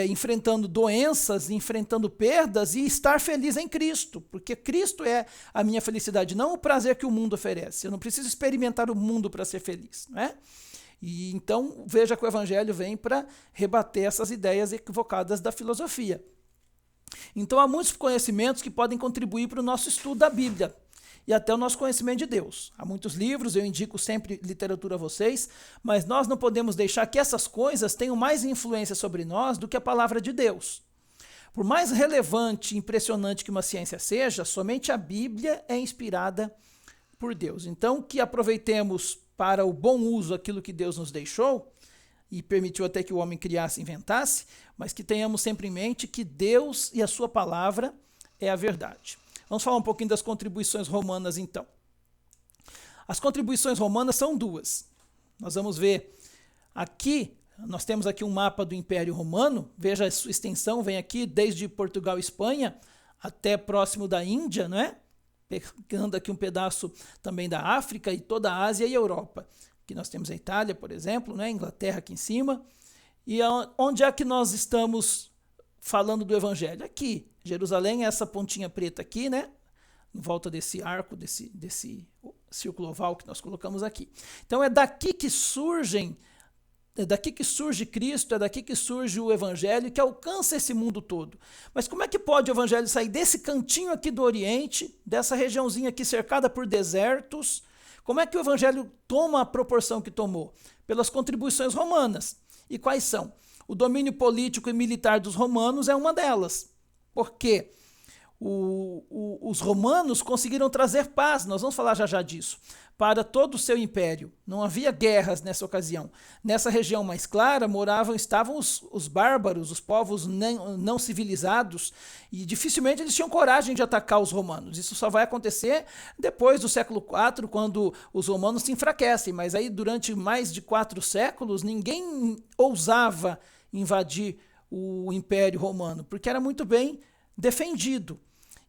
enfrentando doenças, enfrentando perdas e estar feliz em Cristo, porque Cristo é a minha felicidade, não o prazer que o mundo oferece. Eu não preciso experimentar o mundo para ser feliz, não é? E então veja que o evangelho vem para rebater essas ideias equivocadas da filosofia. Então há muitos conhecimentos que podem contribuir para o nosso estudo da Bíblia e até o nosso conhecimento de Deus. Há muitos livros, eu indico sempre literatura a vocês, mas nós não podemos deixar que essas coisas tenham mais influência sobre nós do que a palavra de Deus. Por mais relevante e impressionante que uma ciência seja, somente a Bíblia é inspirada por Deus. Então, que aproveitemos para o bom uso aquilo que Deus nos deixou, e permitiu até que o homem criasse e inventasse, mas que tenhamos sempre em mente que Deus e a sua palavra é a verdade. Vamos falar um pouquinho das contribuições romanas, então. As contribuições romanas são duas. Nós vamos ver aqui, nós temos aqui um mapa do Império Romano, veja a sua extensão, vem aqui desde Portugal e Espanha até próximo da Índia, não é? Pegando aqui um pedaço também da África e toda a Ásia e Europa. Aqui nós temos a Itália, por exemplo, né? Inglaterra aqui em cima. E onde é que nós estamos falando do Evangelho? Aqui, Jerusalém é essa pontinha preta aqui, né? Em volta desse arco, desse círculo oval que nós colocamos aqui. Então é daqui que surge Cristo, é daqui que surge o Evangelho, que alcança esse mundo todo. Mas como é que pode o Evangelho sair desse cantinho aqui do Oriente, dessa regiãozinha aqui cercada por desertos? Como é que o Evangelho toma a proporção que tomou? Pelas contribuições romanas. E quais são? O domínio político e militar dos romanos é uma delas. Por quê? Os romanos conseguiram trazer paz, nós vamos falar já disso, para todo o seu império. Não havia guerras nessa ocasião. Nessa região mais clara estavam os bárbaros, os povos não civilizados, e dificilmente eles tinham coragem de atacar os romanos. Isso só vai acontecer depois do século IV, quando os romanos se enfraquecem, mas aí durante mais de 4 séculos ninguém ousava invadir o Império Romano, porque era muito bem defendido.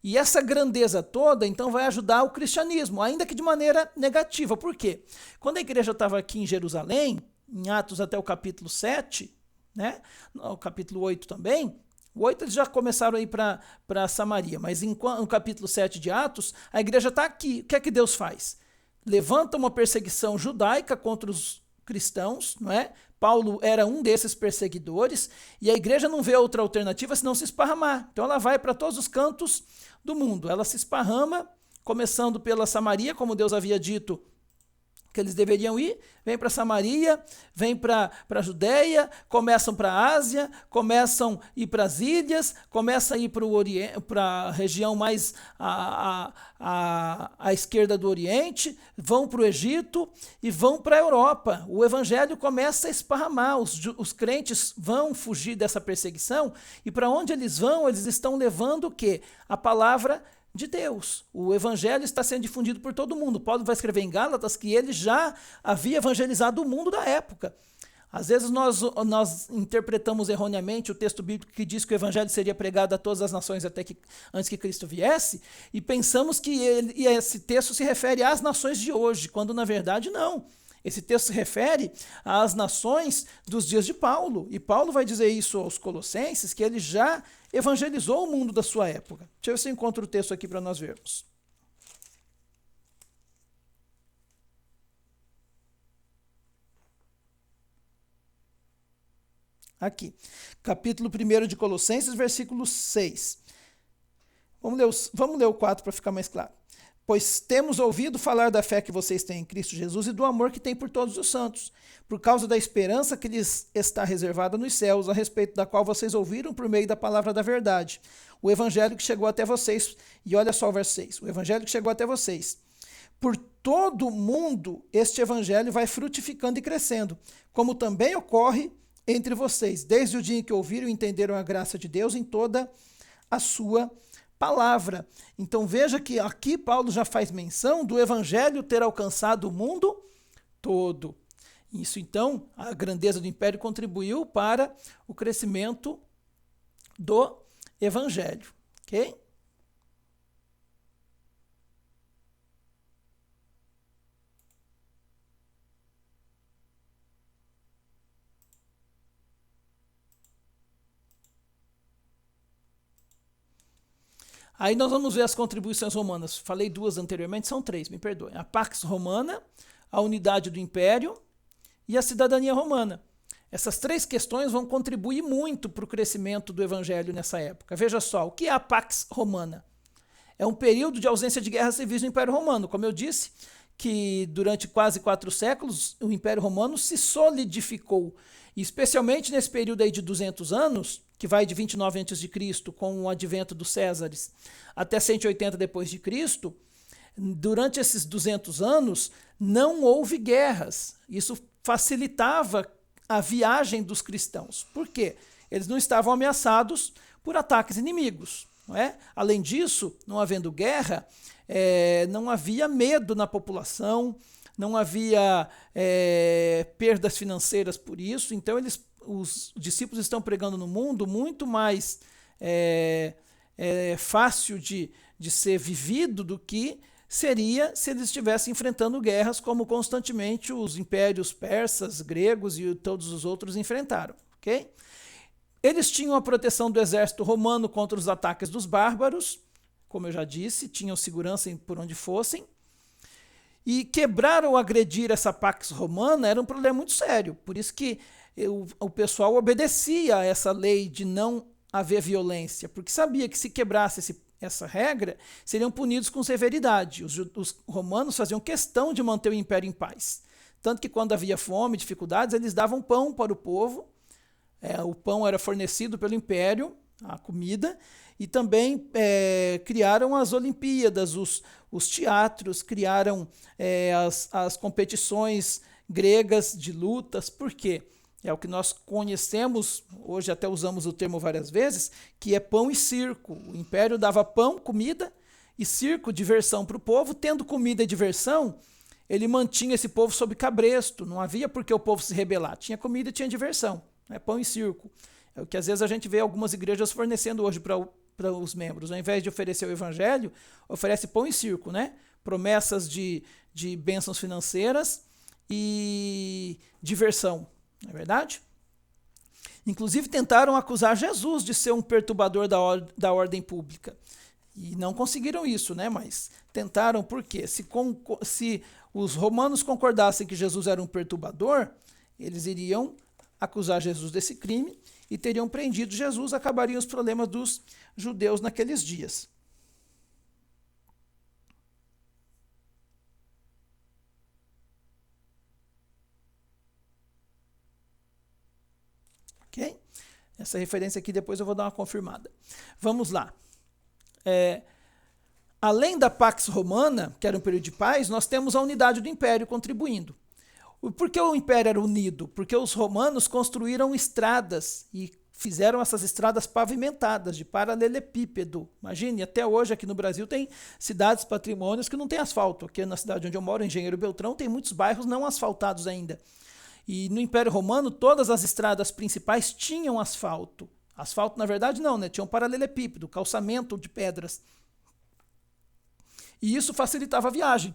E essa grandeza toda, então, vai ajudar o cristianismo, ainda que de maneira negativa. Por quê? Quando a igreja estava aqui em Jerusalém, em Atos até o capítulo 7, né? O capítulo 8 também, o 8 eles já começaram a ir para Samaria, mas no capítulo 7 de Atos, a igreja está aqui. O que é que Deus faz? Levanta uma perseguição judaica contra os cristãos, não é? Paulo era um desses perseguidores, e a igreja não vê outra alternativa senão se esparramar. Então ela vai para todos os cantos do mundo. Ela se esparrama, começando pela Samaria, como Deus havia dito que eles deveriam ir, vem para Samaria, vem para a Judéia, começam para a Ásia, começam a ir para as ilhas, começam a ir para o Oriente, para a região mais à esquerda do Oriente, vão para o Egito e vão para a Europa. O evangelho começa a esparramar, os crentes vão fugir dessa perseguição, e para onde eles vão, eles estão levando o quê? A palavra de Deus. O evangelho está sendo difundido por todo mundo. Paulo vai escrever em Gálatas que ele já havia evangelizado o mundo da época. Às vezes nós interpretamos erroneamente o texto bíblico que diz que o evangelho seria pregado a todas as nações antes que Cristo viesse, e pensamos que esse texto se refere às nações de hoje, quando na verdade não. Esse texto se refere às nações dos dias de Paulo. E Paulo vai dizer isso aos Colossenses, que ele já evangelizou o mundo da sua época. Deixa eu ver se eu encontro o texto aqui para nós vermos. Aqui, capítulo 1 de Colossenses, versículo 6. Vamos ler o 4 para ficar mais claro. Pois temos ouvido falar da fé que vocês têm em Cristo Jesus e do amor que têm por todos os santos, por causa da esperança que lhes está reservada nos céus, a respeito da qual vocês ouviram por meio da palavra da verdade, o evangelho que chegou até vocês. E olha só o verso 6, o evangelho que chegou até vocês. Por todo o mundo, este evangelho vai frutificando e crescendo, como também ocorre entre vocês, desde o dia em que ouviram e entenderam a graça de Deus em toda a sua palavra. Então veja que aqui Paulo já faz menção do evangelho ter alcançado o mundo todo. Isso então, a grandeza do império contribuiu para o crescimento do evangelho, ok? Aí nós vamos ver as contribuições romanas. Falei 2 anteriormente, são 3, me perdoem. A Pax Romana, a unidade do império, e a cidadania romana. Essas três questões vão contribuir muito para o crescimento do evangelho nessa época. Veja só, o que é a Pax Romana? É um período de ausência de guerras civis no Império Romano. Como eu disse, que durante quase 4 séculos o Império Romano se solidificou. E especialmente nesse período aí de 200 anos, que vai de 29 a.C., com o advento dos Césares, até 180 depois de Cristo, durante esses 200 anos não houve guerras. Isso facilitava a viagem dos cristãos. Por quê? Eles não estavam ameaçados por ataques inimigos. Não é? Além disso, não havendo guerra, não havia medo na população, não havia perdas financeiras por isso. Então, os discípulos estão pregando no mundo muito mais fácil de ser vivido do que seria se eles estivessem enfrentando guerras como constantemente os impérios persas, gregos e todos os outros enfrentaram. Okay? Eles tinham a proteção do exército romano contra os ataques dos bárbaros, como eu já disse, tinham segurança por onde fossem. E quebrar ou agredir essa Pax Romana era um problema muito sério. Por isso que o pessoal obedecia a essa lei de não haver violência, porque sabia que se quebrasse essa regra, seriam punidos com severidade. Os romanos faziam questão de manter o império em paz. Tanto que quando havia fome, dificuldades, eles davam pão para o povo. O pão era fornecido pelo império, a comida, e também criaram as Olimpíadas, os teatros, criaram as competições gregas de lutas. Por quê? É o que nós conhecemos, hoje até usamos o termo várias vezes, que é pão e circo. O império dava pão, comida, e circo, diversão para o povo. Tendo comida e diversão, ele mantinha esse povo sob cabresto. Não havia por que o povo se rebelar. Tinha comida e tinha diversão. Pão e circo. É o que às vezes a gente vê algumas igrejas fornecendo hoje para os membros. Ao invés de oferecer o evangelho, oferece pão e circo, né? Promessas de bênçãos financeiras e diversão. Não é verdade? Inclusive tentaram acusar Jesus de ser um perturbador da ordem pública. E não conseguiram isso, né? Mas tentaram. Por quê? Se os romanos concordassem que Jesus era um perturbador, eles iriam acusar Jesus desse crime e teriam prendido Jesus, acabariam os problemas dos judeus naqueles dias. Ok? Essa referência aqui depois eu vou dar uma confirmada. Vamos lá. Além da Pax Romana, que era um período de paz, nós temos a unidade do império contribuindo. Por que o império era unido? Porque os romanos construíram estradas e fizeram essas estradas pavimentadas, de paralelepípedo. Imagine, até hoje aqui no Brasil tem cidades, patrimônios que não tem asfalto. Aqui na cidade onde eu moro, Engenheiro Beltrão, tem muitos bairros não asfaltados ainda. E no Império Romano, todas as estradas principais tinham asfalto. Asfalto, na verdade, não, né? Tinha um paralelepípedo, calçamento de pedras. E isso facilitava a viagem.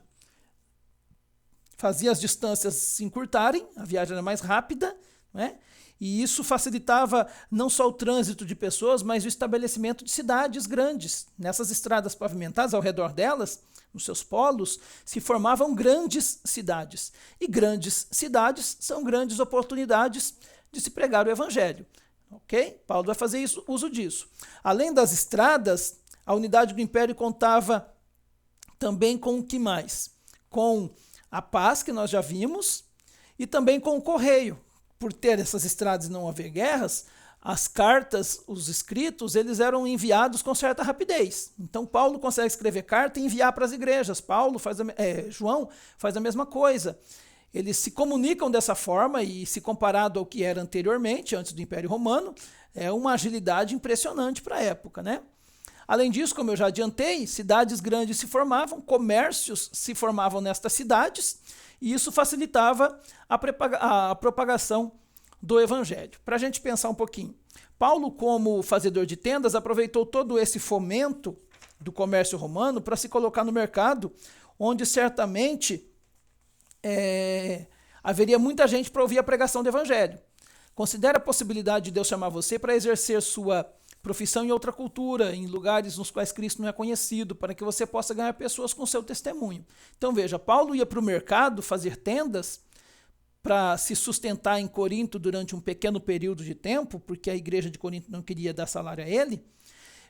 Fazia as distâncias se encurtarem, a viagem era mais rápida, né? E isso facilitava não só o trânsito de pessoas, mas o estabelecimento de cidades grandes. Nessas estradas pavimentadas, ao redor delas, nos seus polos, se formavam grandes cidades. E grandes cidades são grandes oportunidades de se pregar o evangelho. Ok? Paulo vai fazer uso disso. Além das estradas, a unidade do império contava também com o que mais? Com a paz, que nós já vimos, e também com o correio. Por ter essas estradas e não haver guerras, as cartas, os escritos, eles eram enviados com certa rapidez. Então, Paulo consegue escrever carta e enviar para as igrejas. João faz a mesma coisa. Eles se comunicam dessa forma e, se comparado ao que era anteriormente, antes do Império Romano, é uma agilidade impressionante para a época, né? Além disso, como eu já adiantei, cidades grandes se formavam, comércios se formavam nestas cidades, e isso facilitava a propagação do evangelho. Para a gente pensar um pouquinho, Paulo, como fazedor de tendas, aproveitou todo esse fomento do comércio romano para se colocar no mercado, onde certamente haveria muita gente para ouvir a pregação do evangelho. Considere a possibilidade de Deus chamar você para exercer sua profissão em outra cultura, em lugares nos quais Cristo não é conhecido, para que você possa ganhar pessoas com seu testemunho. Então veja, Paulo ia para o mercado fazer tendas para se sustentar em Corinto durante um pequeno período de tempo, porque a igreja de Corinto não queria dar salário a ele,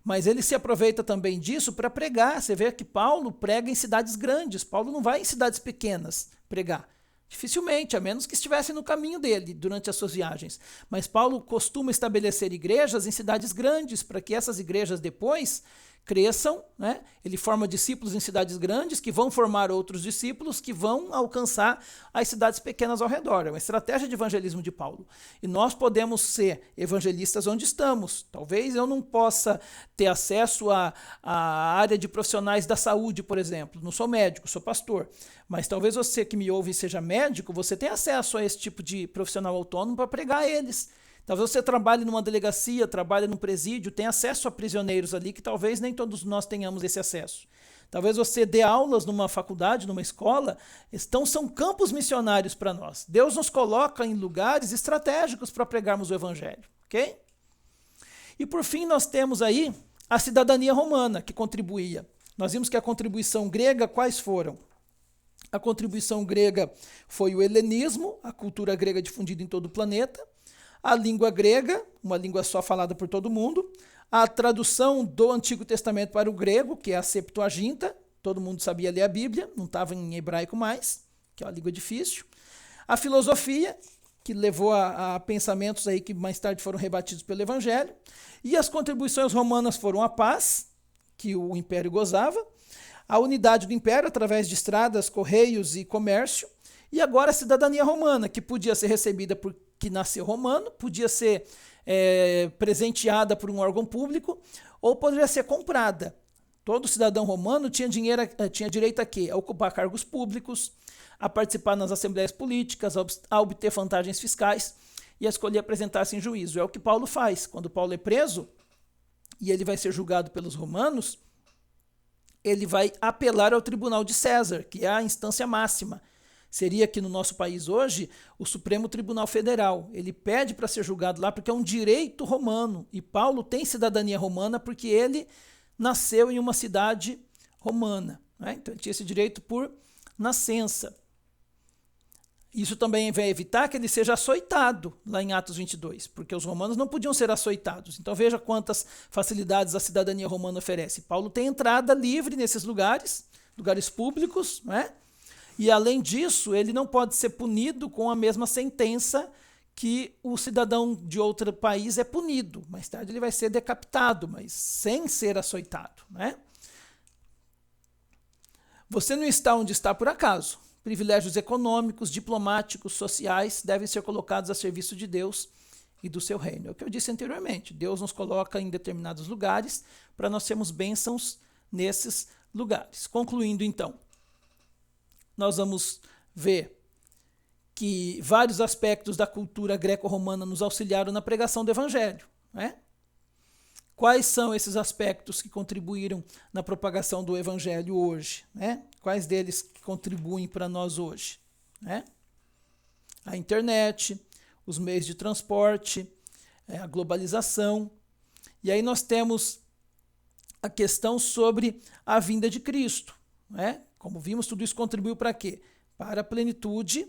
mas ele se aproveita também disso para pregar. Você vê que Paulo prega em cidades grandes, Paulo não vai em cidades pequenas pregar. Dificilmente, a menos que estivesse no caminho dele durante as suas viagens. Mas Paulo costuma estabelecer igrejas em cidades grandes, para que essas igrejas depois cresçam, né? Ele forma discípulos em cidades grandes, que vão formar outros discípulos, que vão alcançar as cidades pequenas ao redor. É uma estratégia de evangelismo de Paulo. E nós podemos ser evangelistas onde estamos. Talvez eu não possa ter acesso à área de profissionais da saúde, por exemplo. Não sou médico, sou pastor. Mas talvez você que me ouve e seja médico, você tenha acesso a esse tipo de profissional autônomo para pregar a eles. Talvez você trabalhe numa delegacia, trabalhe num presídio, tenha acesso a prisioneiros ali, que talvez nem todos nós tenhamos esse acesso. Talvez você dê aulas numa faculdade, numa escola. Então são campos missionários para nós. Deus nos coloca em lugares estratégicos para pregarmos o evangelho, ok? E por fim nós temos aí a cidadania romana, que contribuía. Nós vimos que a contribuição grega, quais foram? A contribuição grega foi o helenismo, a cultura grega difundida em todo o planeta. A língua grega, uma língua só falada por todo mundo. A tradução do Antigo Testamento para o grego, que é a Septuaginta. Todo mundo sabia ler a Bíblia, não estava em hebraico mais, que é uma língua difícil. A filosofia, que levou a pensamentos aí que mais tarde foram rebatidos pelo Evangelho. E as contribuições romanas foram a paz, que o Império gozava, a unidade do Império através de estradas, correios e comércio, e agora a cidadania romana, que podia ser recebida por que nasceu romano, podia ser presenteada por um órgão público ou poderia ser comprada. Todo cidadão romano tinha direito a quê? A ocupar cargos públicos, a participar nas assembleias políticas, a obter vantagens fiscais e a escolher apresentar-se em juízo. É o que Paulo faz. Quando Paulo é preso e ele vai ser julgado pelos romanos, ele vai apelar ao tribunal de César, que é a instância máxima. Seria aqui no nosso país hoje o Supremo Tribunal Federal. Ele pede para ser julgado lá porque é um direito romano. E Paulo tem cidadania romana porque ele nasceu em uma cidade romana, né? Então ele tinha esse direito por nascença. Isso também vai evitar que ele seja açoitado lá em Atos 22, porque os romanos não podiam ser açoitados. Então veja quantas facilidades a cidadania romana oferece. Paulo tem entrada livre nesses lugares públicos, né? E, além disso, ele não pode ser punido com a mesma sentença que o cidadão de outro país é punido. Mais tarde ele vai ser decapitado, mas sem ser açoitado, né? Você não está onde está por acaso. Privilégios econômicos, diplomáticos, sociais devem ser colocados a serviço de Deus e do seu reino. É o que eu disse anteriormente. Deus nos coloca em determinados lugares para nós sermos bênçãos nesses lugares. Concluindo, então, nós vamos ver que vários aspectos da cultura greco-romana nos auxiliaram na pregação do Evangelho, né? Quais são esses aspectos que contribuíram na propagação do Evangelho hoje, né? Quais deles contribuem para nós hoje, né? A internet, os meios de transporte, a globalização. E aí nós temos a questão sobre a vinda de Cristo, né? Como vimos, tudo isso contribuiu para quê? Para a plenitude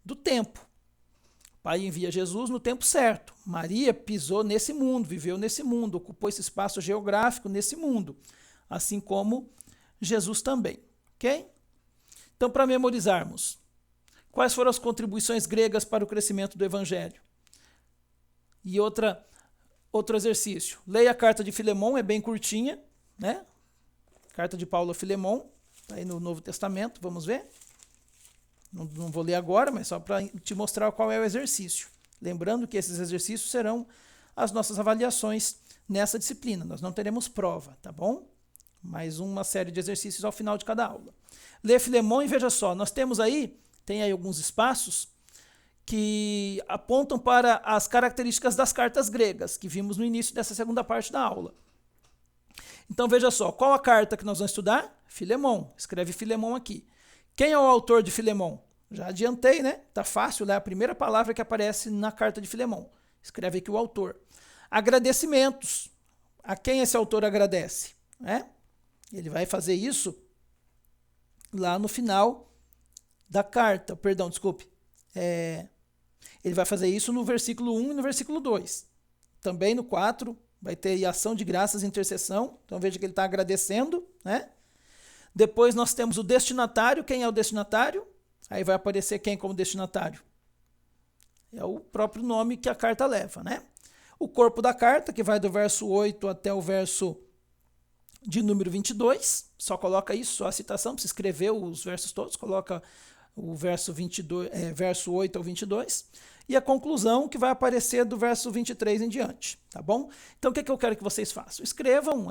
do tempo. O Pai envia Jesus no tempo certo. Maria pisou nesse mundo, viveu nesse mundo, ocupou esse espaço geográfico nesse mundo, assim como Jesus também. Ok? Então, para memorizarmos, quais foram as contribuições gregas para o crescimento do Evangelho? E outro exercício. Leia a carta de Filemão, é bem curtinha, né? Carta de Paulo a Filemão. Está aí no Novo Testamento, vamos ver? Não vou ler agora, mas só para te mostrar qual é o exercício. Lembrando que esses exercícios serão as nossas avaliações nessa disciplina. Nós não teremos prova, tá bom? Mais uma série de exercícios ao final de cada aula. Lê Filemão e veja só, nós temos aí, tem aí alguns espaços que apontam para as características das cartas gregas, que vimos no início dessa segunda parte da aula. Então veja só, qual a carta que nós vamos estudar? Filemão. Escreve Filemão aqui. Quem é o autor de Filemão? Já adiantei, né? Tá fácil, né? A primeira palavra que aparece na carta de Filemão. Escreve aqui o autor. Agradecimentos. A quem esse autor agradece? Ele vai fazer isso lá no final da carta. Perdão, desculpe. ele vai fazer isso no versículo 1 e no versículo 2. Também no 4 vai ter ação de graças e intercessão. Então veja que ele está agradecendo, né? Depois nós temos o destinatário. Quem é o destinatário? Aí vai aparecer quem como destinatário? É o próprio nome que a carta leva, né? O corpo da carta, que vai do verso 8 até o verso de número 22. Só coloca isso, só a citação, precisa escrever os versos todos, coloca o verso 22, verso 8 ao 22. E a conclusão, que vai aparecer do verso 23 em diante, tá bom? Então, o que eu quero que vocês façam? Escrevam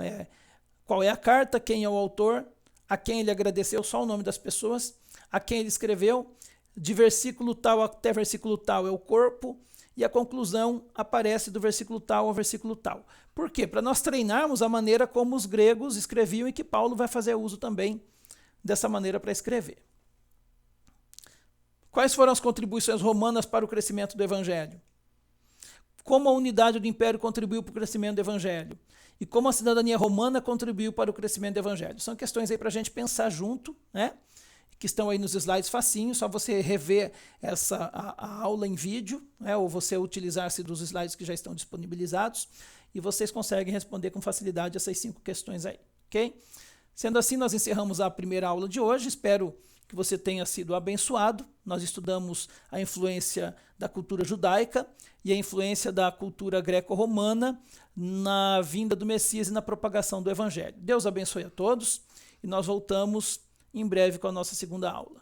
qual é a carta, quem é o autor, a quem ele agradeceu, só o nome das pessoas, a quem ele escreveu, de versículo tal até versículo tal é o corpo, e a conclusão aparece do versículo tal ao versículo tal. Por quê? Para nós treinarmos a maneira como os gregos escreviam e que Paulo vai fazer uso também dessa maneira para escrever. Quais foram as contribuições romanas para o crescimento do Evangelho? Como a unidade do Império contribuiu para o crescimento do Evangelho? E como a cidadania romana contribuiu para o crescimento do Evangelho? São questões aí para a gente pensar junto, né? Que estão aí nos slides facinho, só você rever a aula em vídeo, né? Ou você utilizar-se dos slides que já estão disponibilizados, e vocês conseguem responder com facilidade essas 5 questões aí, ok? Sendo assim, nós encerramos a primeira aula de hoje. Espero que você tenha sido abençoado. Nós estudamos a influência da cultura judaica e a influência da cultura greco-romana na vinda do Messias e na propagação do Evangelho. Deus abençoe a todos e nós voltamos em breve com a nossa segunda aula.